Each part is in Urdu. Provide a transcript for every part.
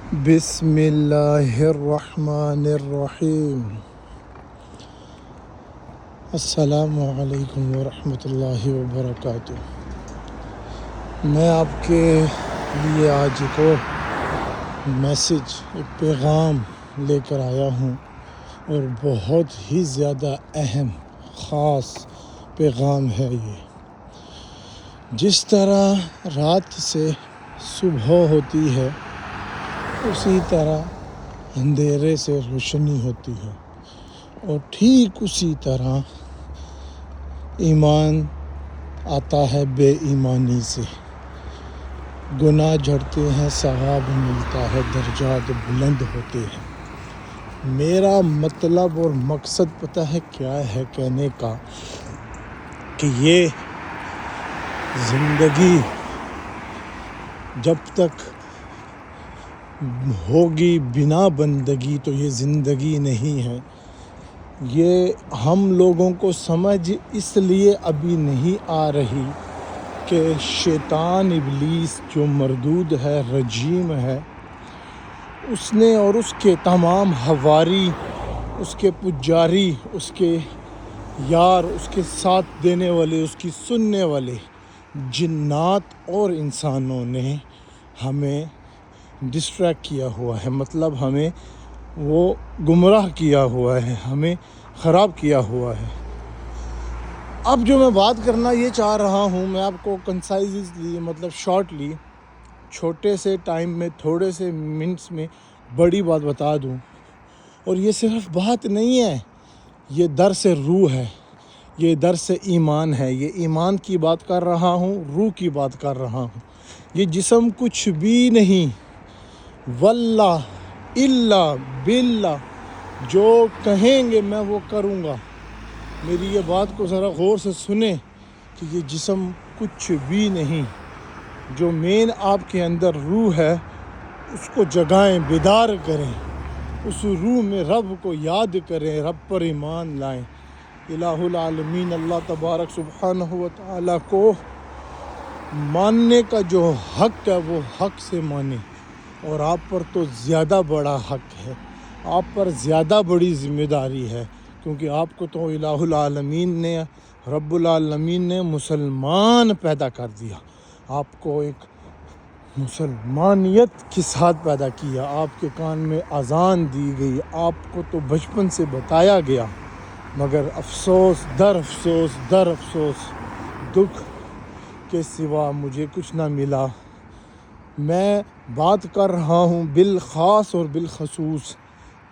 بسم اللہ الرحمن الرحیم۔ السلام علیکم ورحمۃ اللہ وبرکاتہ۔ میں آپ کے لیے آج ایک اور میسج، ایک پیغام لے کر آیا ہوں، اور بہت ہی زیادہ اہم خاص پیغام ہے یہ۔ جس طرح رات سے صبح ہوتی ہے، اسی طرح اندھیرے سے روشنی ہوتی ہے، اور ٹھیک اسی طرح ایمان آتا ہے بے ایمانی سے۔ گناہ جھڑتے ہیں، ثواب ملتا ہے، درجات بلند ہوتے ہیں۔ میرا مطلب اور مقصد پتہ ہے کیا ہے کہنے کا، کہ یہ زندگی جب تک ہوگی بنا بندگی تو یہ زندگی نہیں ہے۔ یہ ہم لوگوں کو سمجھ اس لیے ابھی نہیں آ رہی کہ شیطان ابلیس جو مردود ہے، رجیم ہے، اس نے اور اس کے تمام حواری، اس کے پجاری، اس کے یار، اس کے ساتھ دینے والے، اس کی سننے والے جنات اور انسانوں نے ہمیں ڈسٹریکٹ کیا ہوا ہے، مطلب ہمیں وہ گمراہ کیا ہوا ہے، ہمیں خراب کیا ہوا ہے۔ اب جو میں بات کرنا یہ چاہ رہا ہوں، میں آپ کو کنسائزلی، مطلب شارٹلی، چھوٹے سے ٹائم میں، تھوڑے سے منٹس میں بڑی بات بتا دوں۔ اور یہ صرف بات نہیں ہے، یہ درس روح ہے، یہ درس ایمان ہے۔ یہ ایمان کی بات کر رہا ہوں، روح کی بات کر رہا ہوں۔ یہ جسم کچھ بھی نہیں، واللہ الا باللہ، جو کہیں گے میں وہ کروں گا۔ میری یہ بات کو ذرا غور سے سنیں کہ یہ جسم کچھ بھی نہیں۔ جو مین آپ کے اندر روح ہے، اس کو جگائیں، بیدار کریں، اس روح میں رب کو یاد کریں، رب پر ایمان لائیں۔ الہ العالمین اللہ تبارک سبحانہ و تعالیٰ کو ماننے کا جو حق ہے وہ حق سے مانیں، اور آپ پر تو زیادہ بڑا حق ہے، آپ پر زیادہ بڑی ذمہ داری ہے، کیونکہ آپ کو تو الہ العالمین نے، رب العالمین نے مسلمان پیدا کر دیا، آپ کو ایک مسلمانیت کے ساتھ پیدا کیا، آپ کے کان میں اذان دی گئی، آپ کو تو بچپن سے بتایا گیا، مگر افسوس در افسوس در افسوس، دکھ کے سوا مجھے کچھ نہ ملا۔ میں بات کر رہا ہوں بالخاص اور بالخصوص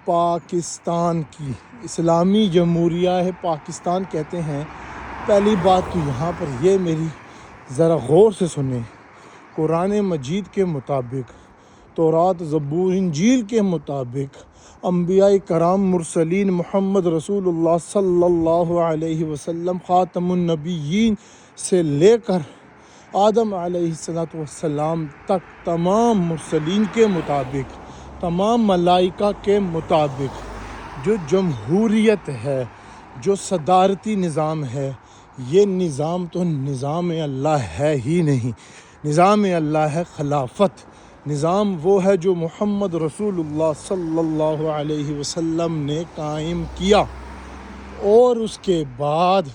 پاکستان کی، اسلامی جمہوریہ ہے پاکستان کہتے ہیں۔ پہلی بات تو یہاں پر یہ میری ذرا غور سے سنیں۔ قرآن مجید کے مطابق، تورات، زبور، انجیل کے مطابق، انبیاء کرام، مرسلین، محمد رسول اللہ صلی اللہ علیہ وسلم، خاتم النبیین سے لے کر آدم علیہ السلام تک، تمام مرسلین کے مطابق، تمام ملائکہ کے مطابق، جو جمہوریت ہے، جو صدارتی نظام ہے، یہ نظام تو نظام اللہ ہے ہی نہیں۔ نظام اللہ ہے خلافت۔ نظام وہ ہے جو محمد رسول اللہ صلی اللہ علیہ وسلم نے قائم کیا، اور اس کے بعد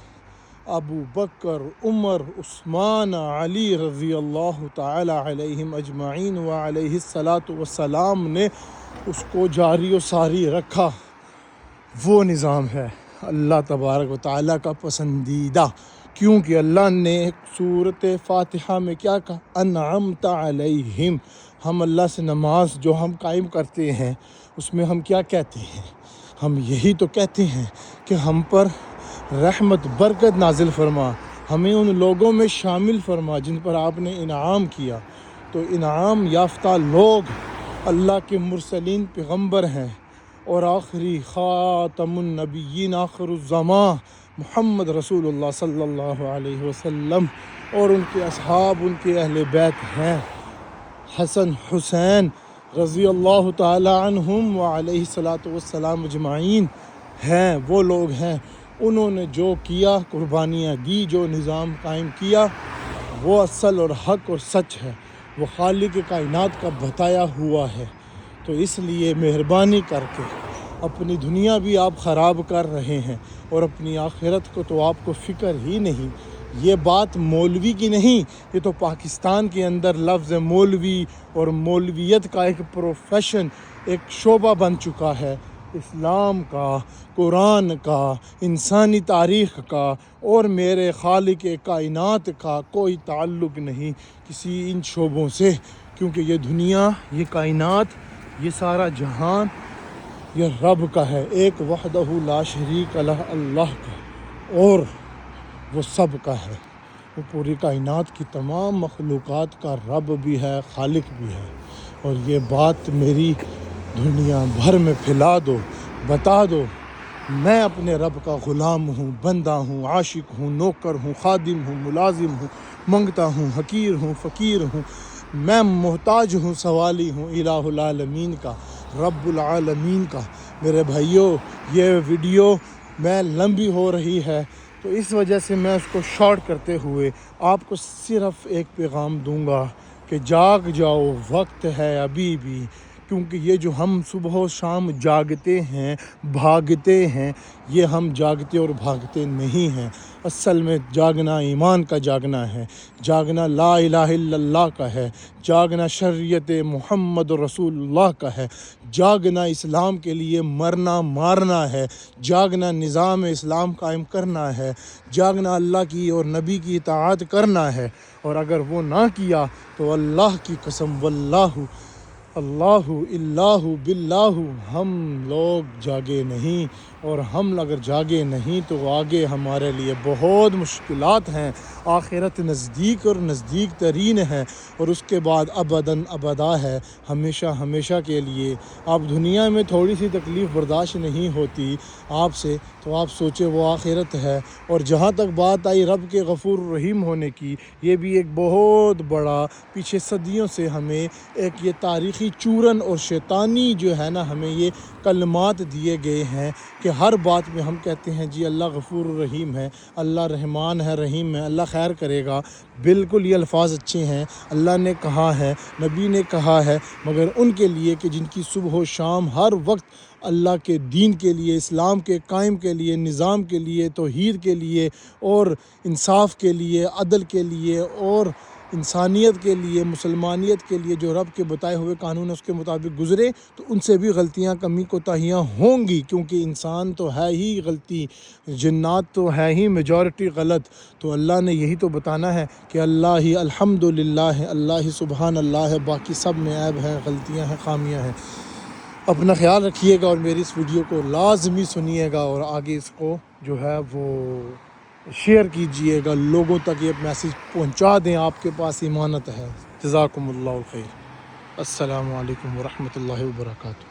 ابو بکر، عمر، عثمان، علی رضی اللہ تعالی علیہم اجمعین وعلیہ السلام نے اس کو جاری و ساری رکھا۔ وہ نظام ہے اللہ تبارک و تعالیٰ کا پسندیدہ، کیونکہ اللہ نے سورۃ فاتحہ میں کیا کہا؟ انعمت علیہم۔ ہم اللہ سے نماز جو ہم قائم کرتے ہیں، اس میں ہم کیا کہتے ہیں؟ ہم یہی تو کہتے ہیں کہ ہم پر رحمت برکت نازل فرما، ہمیں ان لوگوں میں شامل فرما جن پر آپ نے انعام کیا۔ تو انعام یافتہ لوگ اللہ کے مرسلین پیغمبر ہیں، اور آخری خاتم النبیین، آخر الزمان محمد رسول اللہ صلی اللہ علیہ وسلم اور ان کے اصحاب، ان کے اہل بیت ہیں۔ حسن حسین رضی اللہ تعالی عنہم وعلیہ السلام اجمعین ہیں، وہ لوگ ہیں، انہوں نے جو کیا، قربانیاں دی، جو نظام قائم کیا، وہ اصل اور حق اور سچ ہے، وہ خالق کائنات کا بتایا ہوا ہے۔ تو اس لیے مہربانی کر کے اپنی دنیا بھی آپ خراب کر رہے ہیں اور اپنی آخرت کو تو آپ کو فکر ہی نہیں۔ یہ بات مولوی کی نہیں، یہ تو پاکستان کے اندر لفظ مولوی اور مولویت کا ایک پروفیشن، ایک شعبہ بن چکا ہے۔ اسلام کا، قرآن کا، انسانی تاریخ کا اور میرے خالق کائنات کا کوئی تعلق نہیں کسی ان شعبوں سے، کیونکہ یہ دنیا، یہ کائنات، یہ سارا جہان یہ رب کا ہے، ایک وحدہ لا شریک لہ، اللہ کا، اور وہ سب کا ہے۔ وہ پوری کائنات کی تمام مخلوقات کا رب بھی ہے، خالق بھی ہے۔ اور یہ بات میری دنیا بھر میں پھیلا دو، بتا دو، میں اپنے رب کا غلام ہوں، بندہ ہوں، عاشق ہوں، نوکر ہوں، خادم ہوں، ملازم ہوں، منگتا ہوں، حقیر ہوں، فقیر ہوں، میں محتاج ہوں، سوالی ہوں الہ العالمین کا، رب العالمین کا۔ میرے بھائیوں، یہ ویڈیو میں لمبی ہو رہی ہے تو اس وجہ سے میں اس کو شارٹ کرتے ہوئے آپ کو صرف ایک پیغام دوں گا کہ جاگ جاؤ، وقت ہے ابھی بھی، کیونکہ یہ جو ہم صبح و شام جاگتے ہیں، بھاگتے ہیں، یہ ہم جاگتے اور بھاگتے نہیں ہیں۔ اصل میں جاگنا ایمان کا جاگنا ہے، جاگنا لا الہ الا اللہ کا ہے، جاگنا شریعت محمد رسول اللہ کا ہے، جاگنا اسلام کے لیے مرنا مارنا ہے، جاگنا نظام اسلام قائم کرنا ہے، جاگنا اللہ کی اور نبی کی اطاعت کرنا ہے۔ اور اگر وہ نہ کیا تو اللہ کی قسم واللہ، اللہ اللہ باللہ، ہم لوگ جاگے نہیں، اور ہم اگر جاگے نہیں تو آگے ہمارے لیے بہت مشکلات ہیں۔ آخرت نزدیک اور نزدیک ترین ہے، اور اس کے بعد ابداً ابدا ہے، ہمیشہ ہمیشہ کے لیے۔ آپ دنیا میں تھوڑی سی تکلیف برداشت نہیں ہوتی آپ سے تو آپ سوچے وہ آخرت ہے۔ اور جہاں تک بات آئی رب کے غفور الرحیم ہونے کی، یہ بھی ایک بہت بڑا پیچھے صدیوں سے ہمیں ایک یہ تاریخی چورن اور شیطانی جو ہے نا، ہمیں یہ کلمات دیے گئے ہیں کہ ہر بات میں ہم کہتے ہیں جی اللہ غفور الرحیم ہے، اللہ رحمان ہے، رحیم ہے، اللہ خیر کرے گا۔ بالکل یہ الفاظ اچھے ہیں، اللہ نے کہا ہے، نبی نے کہا ہے، مگر ان کے لیے کہ جن کی صبح و شام ہر وقت اللہ کے دین کے لیے، اسلام کے قائم کے لیے، نظام کے لیے، توحید کے لیے اور انصاف کے لیے، عدل کے لیے اور انسانیت کے لیے، مسلمانیت کے لیے جو رب کے بتائے ہوئے قانون ہے اس کے مطابق گزرے، تو ان سے بھی غلطیاں، کمی کوتاہیاں ہوں گی، کیونکہ انسان تو ہے ہی غلطی، جنات تو ہے ہی میجورٹی غلط۔ تو اللہ نے یہی تو بتانا ہے کہ اللہ ہی الحمدللہ ہے، اللہ ہی سبحان اللہ ہے، باقی سب میں عیب ہیں، غلطیاں ہیں، خامیاں ہیں۔ اپنا خیال رکھیے گا اور میری اس ویڈیو کو لازمی سنیے گا، اور آگے اس کو جو ہے وہ شیئر کیجئے گا، لوگوں تک یہ میسیج پہنچا دیں، آپ کے پاس امانت ہے۔ جزاکم اللہ خیر۔ السلام علیکم ورحمۃ اللہ وبرکاتہ۔